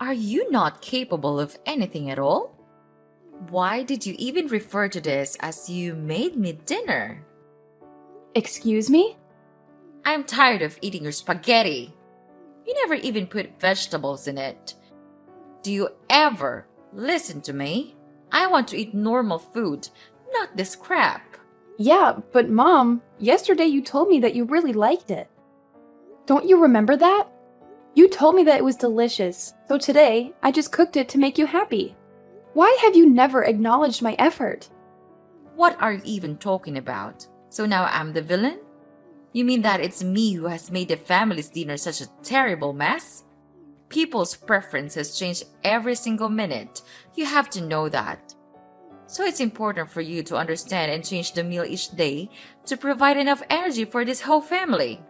Are you not capable of anything at all? Why did you even refer to this as you made me dinner? Excuse me? I'm tired of eating your spaghetti. You never even put vegetables in it. Do you ever listen to me? I want to eat normal food, not this crap. Yeah, but Mom, yesterday you told me that you really liked it. Don't you remember that? You told me that it was delicious, so today I just cooked it to make you happy. Why have you never acknowledged my effort? What are you even talking about? So now I'm the villain? You mean that it's me who has made the family's dinner such a terrible mess? People's preferences change every single minute. You have to know that. So it's important for you to understand and change the meal each day to provide enough energy for this whole family.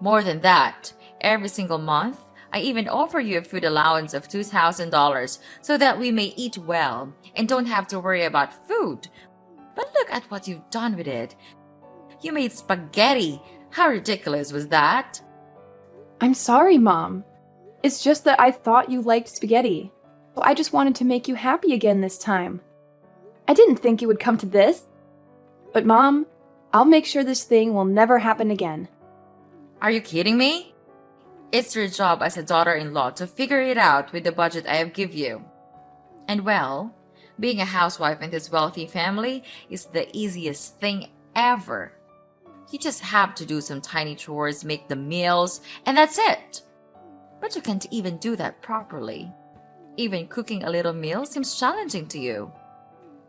More than that, every single month, I even offer you a food allowance of $2,000 so that we may eat well and don't have to worry about food. But look at what you've done with it. You made spaghetti. How ridiculous was that? I'm sorry, Mom. It's just that I thought you liked spaghetti, so I just wanted to make you happy again this time. I didn't think it would come to this. But Mom, I'll make sure this thing will never happen again. Are you kidding me? It's your job as a daughter-in-law to figure it out with the budget I have give you. And well, being a housewife in this wealthy family is the easiest thing ever. You just have to do some tiny chores, make the meals, and that's it. But you can't even do that properly. Even cooking a little meal seems challenging to you.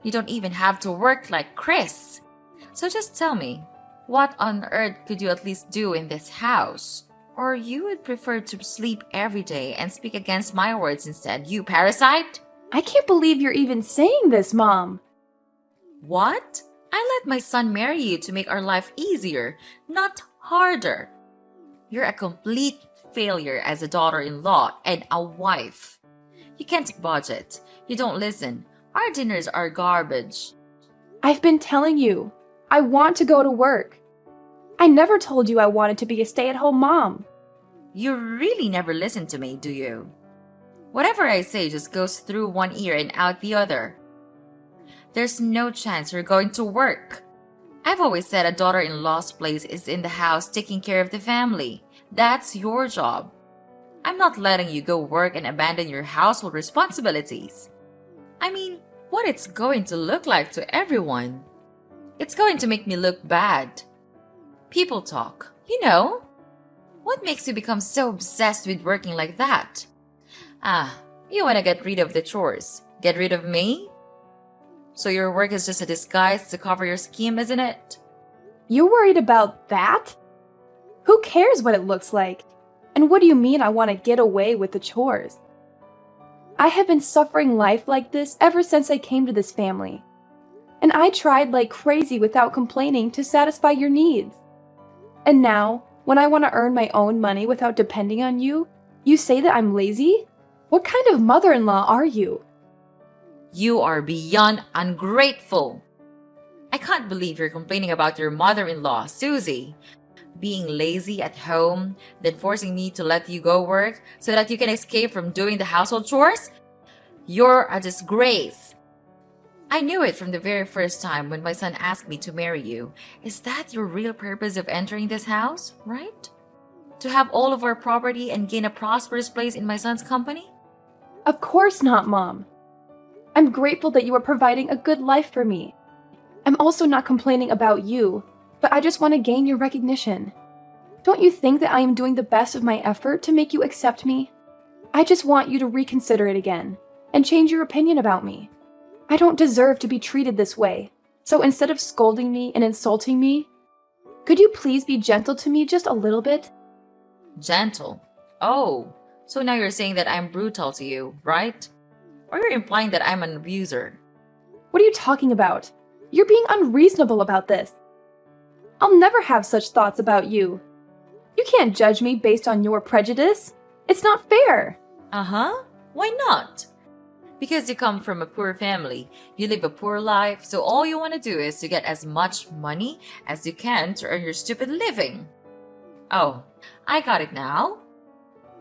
You don't even have to work like Chris. So just tell me, what on earth could you at least do in this house? Or you would prefer to sleep every day and speak against my words instead, you parasite? I can't believe you're even saying this, Mom. What? I let my son marry you to make our life easier, not harder. You're a complete failure as a daughter-in-law and a wife. You can't budget. You don't listen. Our dinners are garbage. I've been telling you, I want to go to work. I never told you I wanted to be a stay-at-home mom. You really never listen to me, do you? Whatever I say just goes through one ear and out the other. There's no chance you're going to work. I've always said a daughter-in-law's place is in the house taking care of the family. That's your job. I'm not letting you go work and abandon your household responsibilities. I mean, what it's going to look like to everyone. It's going to make me look bad. People talk, you know. What makes you become so obsessed with working like that? You want to get rid of the chores. Get rid of me? So your work is just a disguise to cover your scheme, isn't it? You're worried about that? Who cares what it looks like? And what do you mean I want to get away with the chores? I have been suffering life like this ever since I came to this family. And I tried like crazy without complaining to satisfy your needs. And now, when I want to earn my own money without depending on you, you say that I'm lazy? What kind of mother-in-law are you? You are beyond ungrateful. I can't believe you're complaining about your mother-in-law, Susie, being lazy at home, then forcing me to let you go work so that you can escape from doing the household chores. You're a disgrace. I knew it from the very first time when my son asked me to marry you. Is that your real purpose of entering this house, right? To have all of our property and gain a prosperous place in my son's company? Of course not, Mom. I'm grateful that you are providing a good life for me. I'm also not complaining about you, but I just want to gain your recognition. Don't you think that I am doing the best of my effort to make you accept me? I just want you to reconsider it again and change your opinion about me. I don't deserve to be treated this way, so instead of scolding me and insulting me, could you please be gentle to me just a little bit? Gentle? Oh, so now you're saying that I'm brutal to you, right? Or you're implying that I'm an abuser? What are you talking about? You're being unreasonable about this. I'll never have such thoughts about you. You can't judge me based on your prejudice. It's not fair. Uh-huh. Why not? Because you come from a poor family, you live a poor life, so all you want to do is to get as much money as you can to earn your stupid living. Oh, I got it now.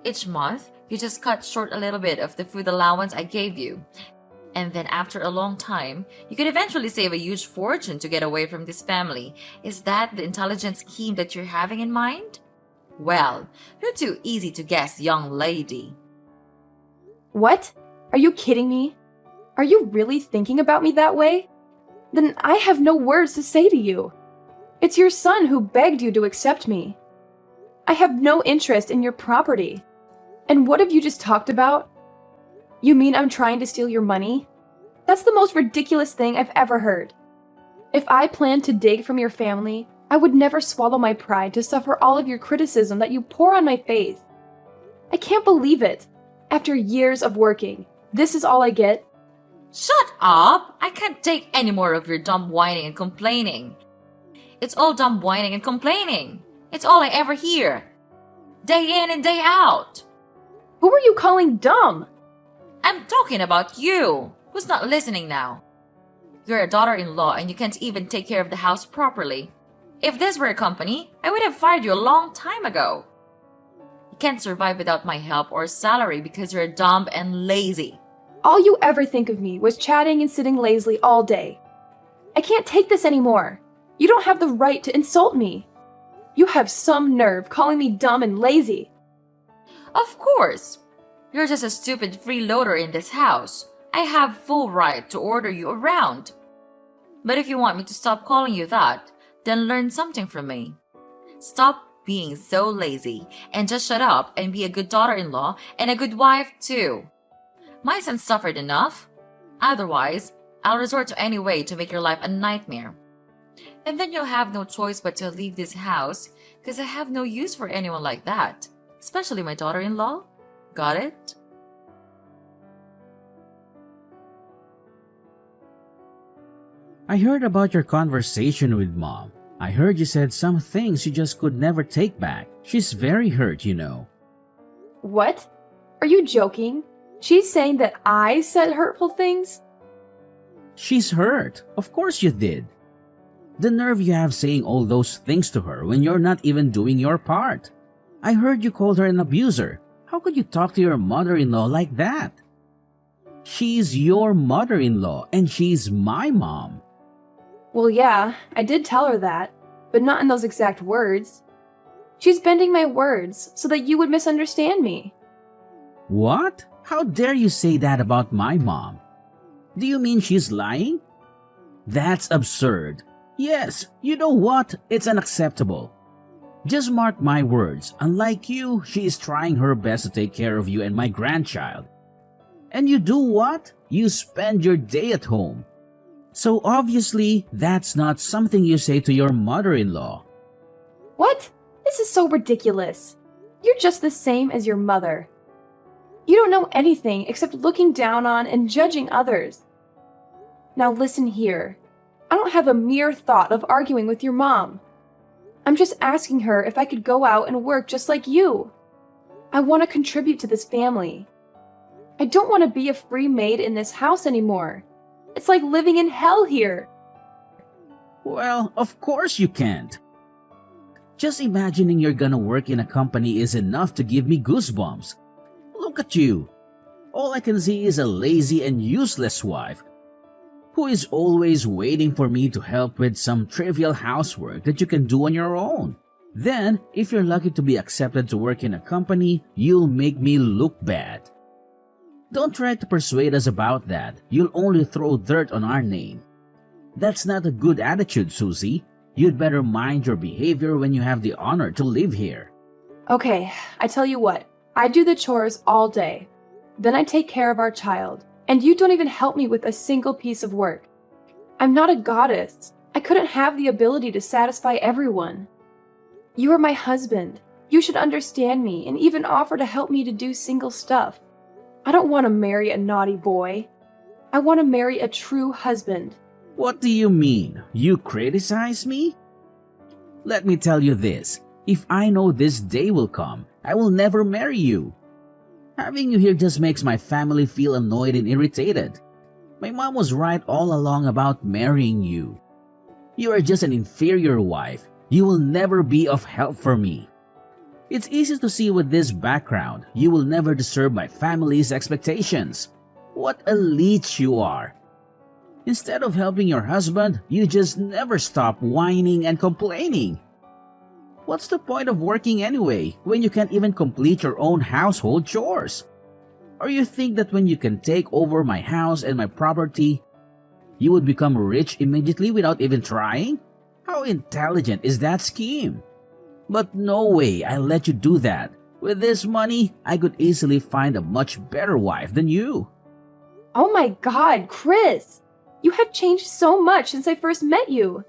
Each month, You just cut short a little bit of the food allowance I gave you. And then after a long time, you could eventually save a huge fortune to get away from this family. Is that the intelligent scheme that you're having in mind? Well, you're too easy to guess, young lady. What? Are you kidding me? Are you really thinking about me that way? Then I have no words to say to you. It's your son who begged you to accept me. I have no interest in your property. And what have you just talked about? You mean I'm trying to steal your money? That's the most ridiculous thing I've ever heard. If I planned to dig from your family, I would never swallow my pride to suffer all of your criticism that you pour on my face. I can't believe it. After years of working, this is all I get? Shut up! I can't take any more of your dumb whining and complaining. It's all dumb whining and complaining. It's all I ever hear. Day in and day out. Who are you calling dumb? I'm talking about you. Who's not listening now? You're a daughter-in-law and you can't even take care of the house properly. If this were a company, I would have fired you a long time ago. You can't survive without my help or salary because you're dumb and lazy. All you ever think of me was chatting and sitting lazily all day. I can't take this anymore. You don't have the right to insult me. You have some nerve calling me dumb and lazy. Of course. You're just a stupid freeloader in this house. I have full right to order you around. But if you want me to stop calling you that, then learn something from me. Stop being so lazy and just shut up and be a good daughter-in-law and a good wife too. My son suffered enough. Otherwise, I'll resort to any way to make your life a nightmare. And then you'll have no choice but to leave this house because I have no use for anyone like that, especially my daughter-in-law. Got it? I heard about your conversation with Mom. I heard you said some things you just could never take back. She's very hurt, you know. What? Are you joking? She's saying that I said hurtful things? She's hurt. Of course you did. The nerve you have saying all those things to her when you're not even doing your part. I heard you called her an abuser. How could you talk to your mother-in-law like that? She's your mother-in-law and she's my mom. Well, yeah, I did tell her that, but not in those exact words. She's bending my words so that you would misunderstand me. What? How dare you say that about my mom? Do you mean she's lying? That's absurd. Yes, you know what? It's unacceptable. Just mark my words. Unlike you, she is trying her best to take care of you and my grandchild. And you do what? You spend your day at home. So obviously, that's not something you say to your mother-in-law. What? This is so ridiculous. You're just the same as your mother. You don't know anything except looking down on and judging others. Now listen here. I don't have a mere thought of arguing with your mom. I'm just asking her if I could go out and work just like you. I want to contribute to this family. I don't want to be a free maid in this house anymore. It's like living in hell here. Well, of course you can't. Just imagining you're gonna work in a company is enough to give me goosebumps. Look at you. All I can see is a lazy and useless wife who is always waiting for me to help with some trivial housework that you can do on your own. Then, if you're lucky to be accepted to work in a company, you'll make me look bad. Don't try to persuade us about that. You'll only throw dirt on our name. That's not a good attitude, Susie. You'd better mind your behavior when you have the honor to live here. Okay, I tell you what. I do the chores all day. Then I take care of our child. And you don't even help me with a single piece of work. I'm not a goddess. I couldn't have the ability to satisfy everyone. You are my husband. You should understand me and even offer to help me to do single stuff. I don't want to marry a naughty boy. I want to marry a true husband. What do you mean? You criticize me? Let me tell you this. If I know this day will come, I will never marry you. Having you here just makes my family feel annoyed and irritated. My mom was right all along about marrying you. You are just an inferior wife. You will never be of help for me. It's easy to see with this background, you will never deserve my family's expectations. What a leech you are. Instead of helping your husband, you just never stop whining and complaining. What's the point of working anyway when you can't even complete your own household chores? Or you think that when you can take over my house and my property, you would become rich immediately without even trying? How intelligent is that scheme? But no way I'll let you do that. With this money, I could easily find a much better wife than you. Oh my god, Chris! You have changed so much since I first met you.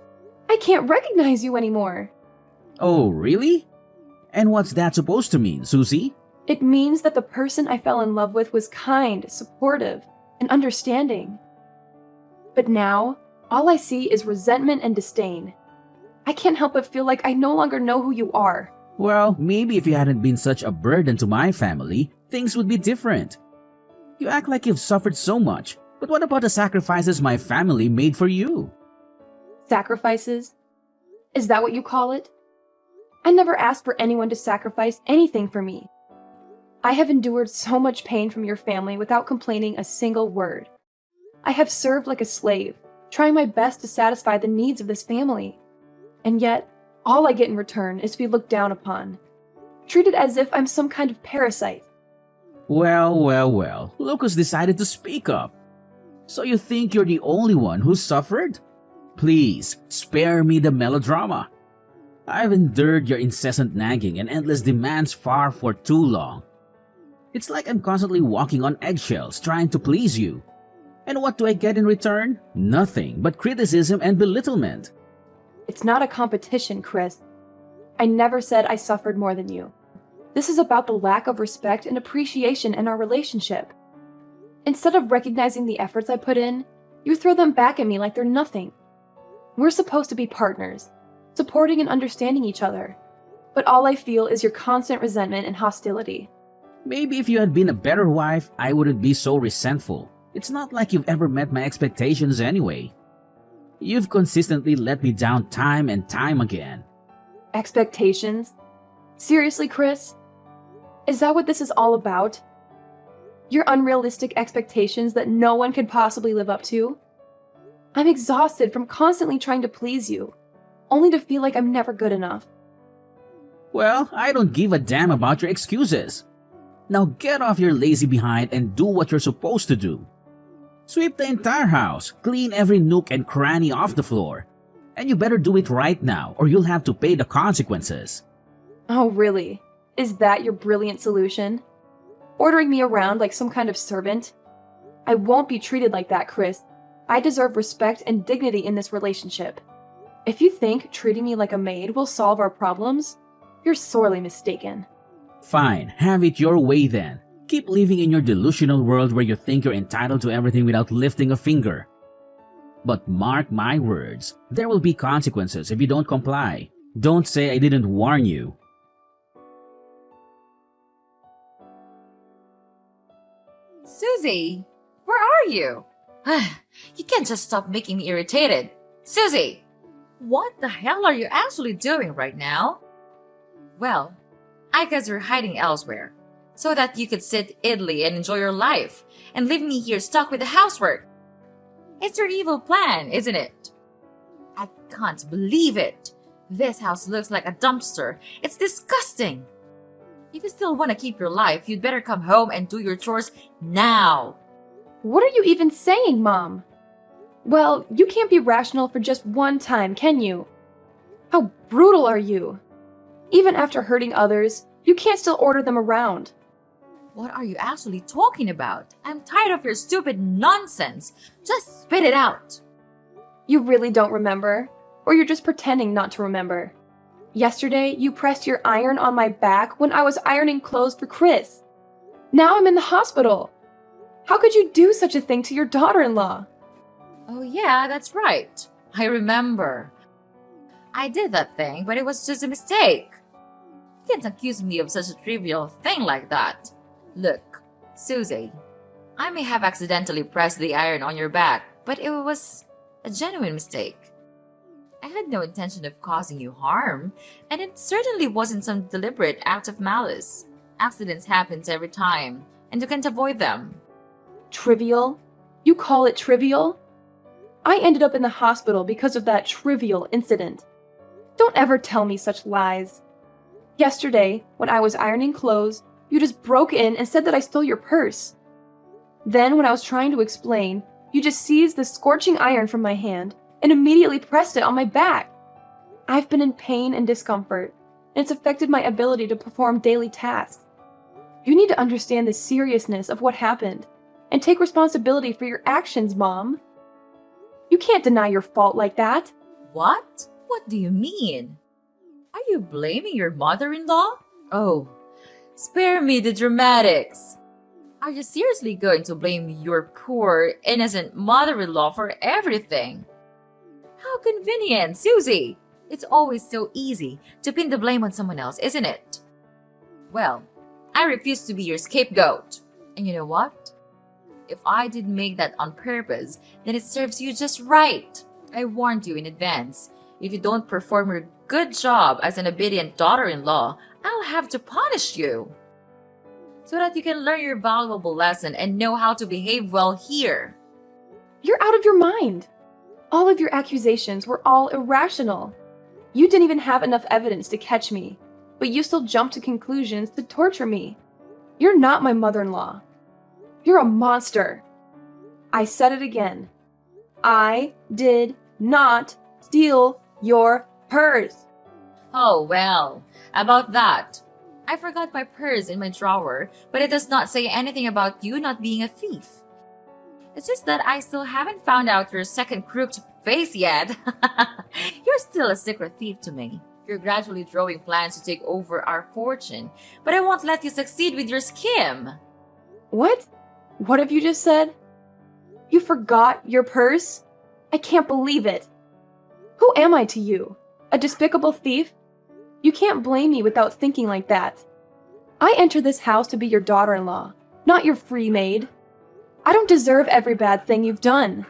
I can't recognize you anymore. Oh, really? And what's that supposed to mean, Susie? It means that the person I fell in love with was kind, supportive, and understanding. But now, all I see is resentment and disdain. I can't help but feel like I no longer know who you are. Well, maybe if you hadn't been such a burden to my family, things would be different. You act like you've suffered so much, but what about the sacrifices my family made for you? Sacrifices? Is that what you call it? I never asked for anyone to sacrifice anything for me. I have endured so much pain from your family without complaining a single word. I have served like a slave, trying my best to satisfy the needs of this family. And yet, all I get in return is to be looked down upon, treated as if I'm some kind of parasite. Well, Lucas decided to speak up. So you think you're the only one who suffered? Please, spare me the melodrama. I've endured your incessant nagging and endless demands for too long. It's like I'm constantly walking on eggshells trying to please you. And what do I get in return? Nothing but criticism and belittlement. It's not a competition, Chris. I never said I suffered more than you. This is about the lack of respect and appreciation in our relationship. Instead of recognizing the efforts I put in, you throw them back at me like they're nothing. We're supposed to be partners, supporting and understanding each other. But all I feel is your constant resentment and hostility. Maybe if you had been a better wife, I wouldn't be so resentful. It's not like you've ever met my expectations anyway. You've consistently let me down time and time again. Expectations? Seriously, Chris? Is that what this is all about? Your unrealistic expectations that no one could possibly live up to? I'm exhausted from constantly trying to please you, only to feel like I'm never good enough. Well, I don't give a damn about your excuses. Now get off your lazy behind and do what you're supposed to do. Sweep the entire house, clean every nook and cranny off the floor. And you better do it right now or you'll have to pay the consequences. Oh, really? Is that your brilliant solution? Ordering me around like some kind of servant? I won't be treated like that, Chris. I deserve respect and dignity in this relationship. If you think treating me like a maid will solve our problems, you're sorely mistaken. Fine, have it your way then. Keep living in your delusional world where you think you're entitled to everything without lifting a finger. But mark my words, there will be consequences if you don't comply. Don't say I didn't warn you. Susie, where are you? You can't just stop making me irritated. Susie, what the hell are you actually doing right now? Well, I guess you're hiding elsewhere, so that you could sit idly and enjoy your life, and leave me here stuck with the housework. It's your evil plan, isn't it? I can't believe it. This house looks like a dumpster. It's disgusting. If you still want to keep your life, you'd better come home and do your chores now. What are you even saying, Mom? Well, you can't be rational for just one time, can you? How brutal are you? Even after hurting others, you can't still order them around. What are you actually talking about? I'm tired of your stupid nonsense. Just spit it out. You really don't remember? Or you're just pretending not to remember? Yesterday, you pressed your iron on my back when I was ironing clothes for Chris. Now I'm in the hospital. How could you do such a thing to your daughter-in-law? Oh yeah, that's right. I remember. I did that thing, but it was just a mistake. You can't accuse me of such a trivial thing like that. Look, Susie, I may have accidentally pressed the iron on your back, but it was a genuine mistake. I had no intention of causing you harm, and it certainly wasn't some deliberate act of malice. Accidents happen every time, and you can't avoid them. Trivial? You call it trivial? I ended up in the hospital because of that trivial incident. Don't ever tell me such lies. Yesterday, when I was ironing clothes, you just broke in and said that I stole your purse. Then, when I was trying to explain, you just seized the scorching iron from my hand and immediately pressed it on my back. I've been in pain and discomfort, and it's affected my ability to perform daily tasks. You need to understand the seriousness of what happened and take responsibility for your actions, Mom. You can't deny your fault like that. What? What do you mean? Are you blaming your mother-in-law? Oh, spare me the dramatics. Are you seriously going to blame your poor, innocent mother-in-law for everything? How convenient, Susie! It's always so easy to pin the blame on someone else, isn't it? Well, I refuse to be your scapegoat. And you know what? If I did make that on purpose, then it serves you just right. I warned you in advance. If you don't perform your good job as an obedient daughter-in-law, I'll have to punish you. So that you can learn your valuable lesson and know how to behave well here. You're out of your mind. All of your accusations were all irrational. You didn't even have enough evidence to catch me, but you still jumped to conclusions to torture me. You're not my mother-in-law. You're a monster. I said it again. I did not steal your purse. Oh, well, about that. I forgot my purse in my drawer, but it does not say anything about you not being a thief. It's just that I still haven't found out your second crooked face yet. You're still a secret thief to me. You're gradually drawing plans to take over our fortune, but I won't let you succeed with your scheme. What? What have you just said? You forgot your purse? I can't believe it. Who am I to you? A despicable thief? You can't blame me without thinking like that. I entered this house to be your daughter-in-law, not your free maid. I don't deserve every bad thing you've done.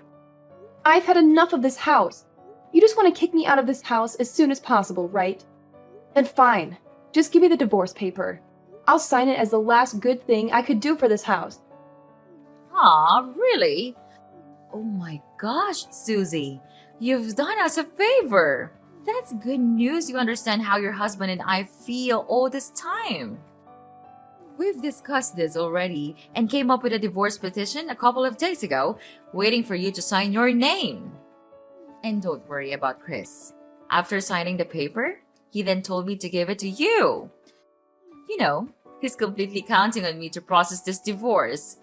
I've had enough of this house. You just want to kick me out of this house as soon as possible, right? Then fine. Just give me the divorce paper. I'll sign it as the last good thing I could do for this house. Aw, really? Oh my gosh, Susie. You've done us a favor. That's good news you understand how your husband and I feel all this time. We've discussed this already and came up with a divorce petition a couple of days ago, waiting for you to sign your name. And don't worry about Chris. After signing the paper, he then told me to give it to you. You know, he's completely counting on me to process this divorce.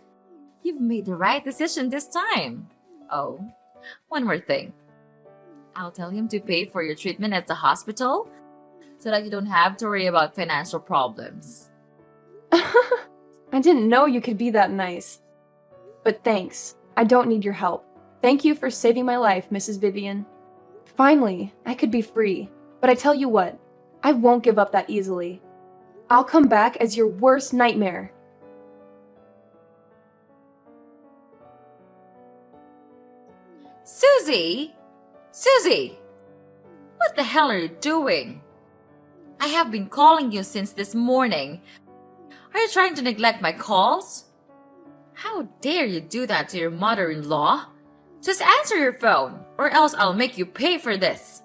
You've made the right decision this time. Oh, one more thing. I'll tell him to pay for your treatment at the hospital so that you don't have to worry about financial problems. I didn't know you could be that nice. But thanks. I don't need your help. Thank you for saving my life, Mrs. Vivian. Finally, I could be free. But I tell you what, I won't give up that easily. I'll come back as your worst nightmare. Susie! Susie! What the hell are you doing? I have been calling you since this morning. Are you trying to neglect my calls? How dare you do that to your mother-in-law? Just answer your phone, or else I'll make you pay for this.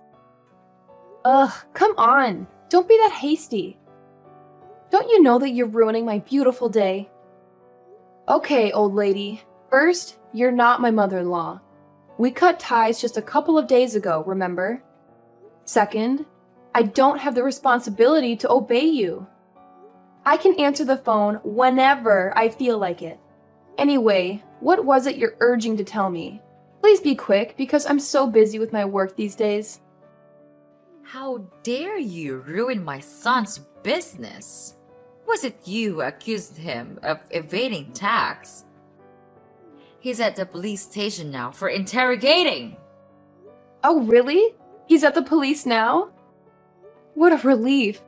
Ugh, come on. Don't be that hasty. Don't you know that you're ruining my beautiful day? Okay, old lady. First, you're not my mother-in-law. We cut ties just a couple of days ago, remember? Second, I don't have the responsibility to obey you. I can answer the phone whenever I feel like it. Anyway, what was it you're urging to tell me? Please be quick, because I'm so busy with my work these days. How dare you ruin my son's business? Was it you who accused him of evading tax? He's at the police station now for interrogating. Oh, really? He's at the police now? What a relief.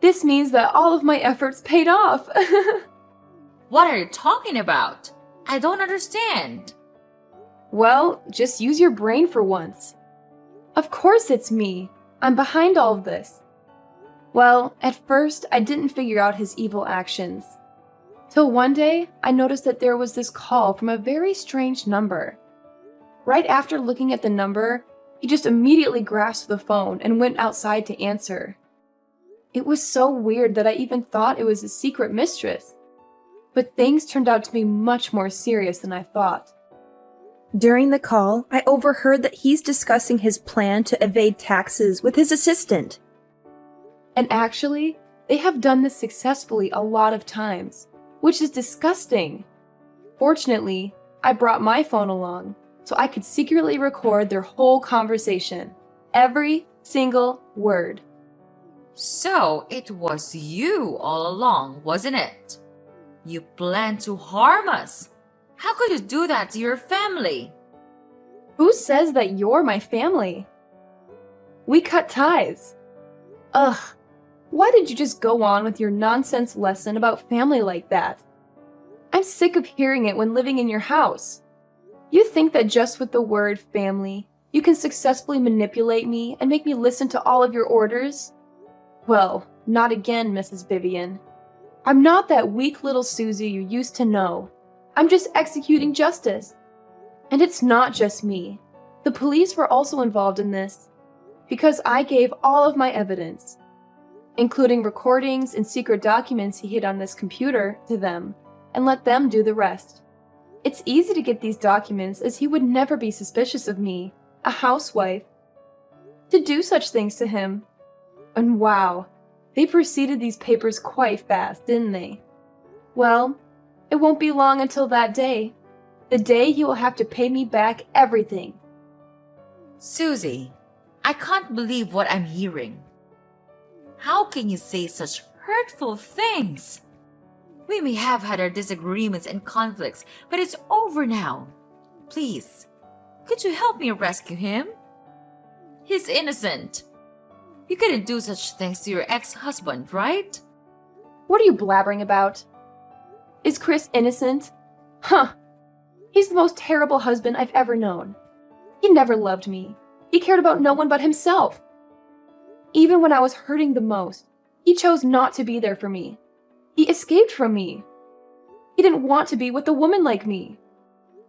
This means that all of my efforts paid off. What are you talking about? I don't understand. Well, just use your brain for once. Of course it's me. I'm behind all of this. Well, at first, I didn't figure out his evil actions. Till one day, I noticed that there was this call from a very strange number. Right after looking at the number, he just immediately grasped the phone and went outside to answer. It was so weird that I even thought it was his secret mistress. But things turned out to be much more serious than I thought. During the call, I overheard that he's discussing his plan to evade taxes with his assistant. And actually, they have done this successfully a lot of times, which is disgusting. Fortunately, I brought my phone along, so I could secretly record their whole conversation. Every single word. So it was you all along, wasn't it? You planned to harm us. How could you do that to your family? Who says that you're my family? We cut ties. Ugh, why did you just go on with your nonsense lesson about family like that? I'm sick of hearing it when living in your house. You think that just with the word family, you can successfully manipulate me and make me listen to all of your orders? Well, not again, Mrs. Vivian. I'm not that weak little Susie you used to know. I'm just executing justice. And it's not just me. The police were also involved in this, because I gave all of my evidence, including recordings and secret documents he hid on this computer, to them, and let them do the rest. It's easy to get these documents, as he would never be suspicious of me, a housewife, to do such things to him. And wow, they proceeded these papers quite fast, didn't they? Well, it won't be long until that day. The day you will have to pay me back everything. Susie, I can't believe what I'm hearing. How can you say such hurtful things? We may have had our disagreements and conflicts, but it's over now. Please, could you help me rescue him? He's innocent. You couldn't do such things to your ex-husband, right? What are you blabbering about? Is Chris innocent? Huh. He's the most terrible husband I've ever known. He never loved me. He cared about no one but himself. Even when I was hurting the most, he chose not to be there for me. He escaped from me. He didn't want to be with a woman like me.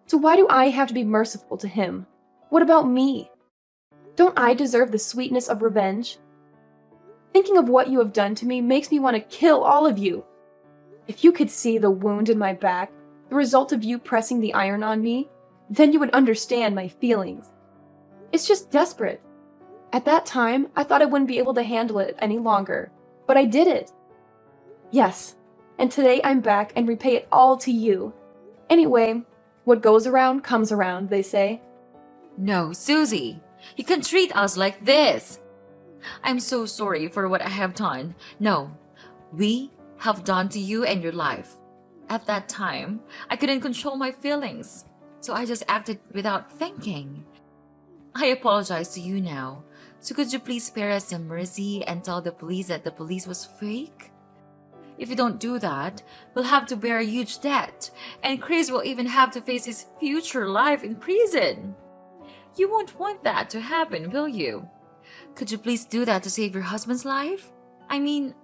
So why do I have to be merciful to him? What about me? Don't I deserve the sweetness of revenge? Thinking of what you have done to me makes me want to kill all of you. If you could see the wound in my back, the result of you pressing the iron on me, then you would understand my feelings. It's just desperate. At that time, I thought I wouldn't be able to handle it any longer, but I did it. Yes, and today I'm back and repay it all to you. Anyway, what goes around comes around, they say. No, Susie, you can't treat us like this. I'm so sorry for what I have done. No, we have done to you and your life. At that time, I couldn't control my feelings, so I just acted without thinking. I apologize to you now, so could you please spare us some mercy and tell the police that the police was fake? If you don't do that, we'll have to bear a huge debt, and Chris will even have to face his future life in prison. You won't want that to happen, will you? Could you please do that to save your husband's life? I mean,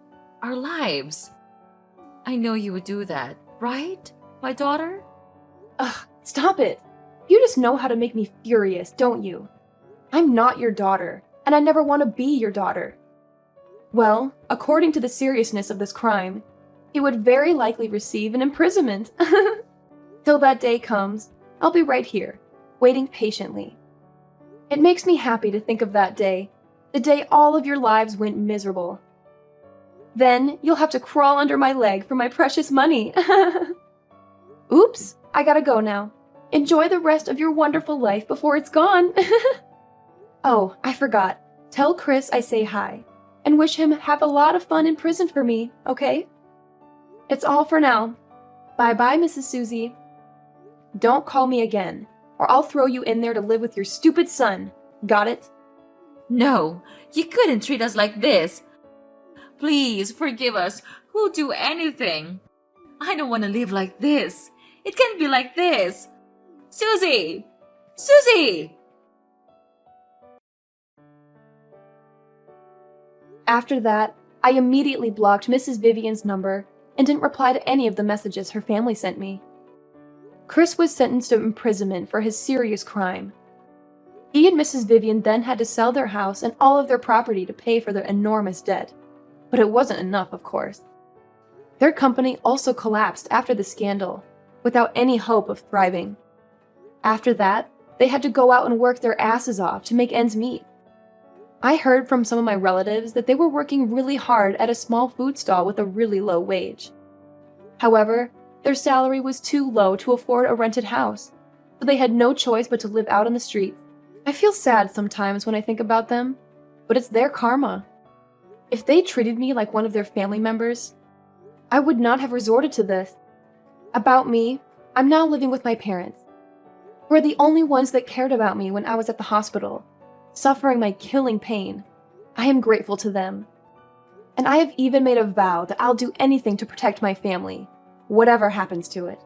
our lives. I know you would do that, right, my daughter? Ugh, stop it. You just know how to make me furious, don't you? I'm not your daughter, and I never want to be your daughter. Well, according to the seriousness of this crime, he would very likely receive an imprisonment. Till that day comes, I'll be right here, waiting patiently. It makes me happy to think of that day, the day all of your lives went miserable. Then you'll have to crawl under my leg for my precious money. Oops, I gotta go now. Enjoy the rest of your wonderful life before it's gone. Oh, I forgot. Tell Chris I say hi, and wish him have a lot of fun in prison for me, okay? It's all for now. Bye-bye, Mrs. Susie. Don't call me again, or I'll throw you in there to live with your stupid son. Got it? No, you couldn't treat us like this. Please forgive us. We'll do anything. I don't want to live like this. It can't be like this. Susie! Susie! After that, I immediately blocked Mrs. Vivian's number and didn't reply to any of the messages her family sent me. Chris was sentenced to imprisonment for his serious crime. He and Mrs. Vivian then had to sell their house and all of their property to pay for their enormous debt. But it wasn't enough, of course. Their company also collapsed after the scandal, without any hope of thriving. After that, they had to go out and work their asses off to make ends meet. I heard from some of my relatives that they were working really hard at a small food stall with a really low wage. However, their salary was too low to afford a rented house, so they had no choice but to live out on the streets. I feel sad sometimes when I think about them, but it's their karma. If they treated me like one of their family members, I would not have resorted to this. About me, I'm now living with my parents, who are the only ones that cared about me when I was at the hospital, suffering my killing pain. I am grateful to them. And I have even made a vow that I'll do anything to protect my family, whatever happens to it.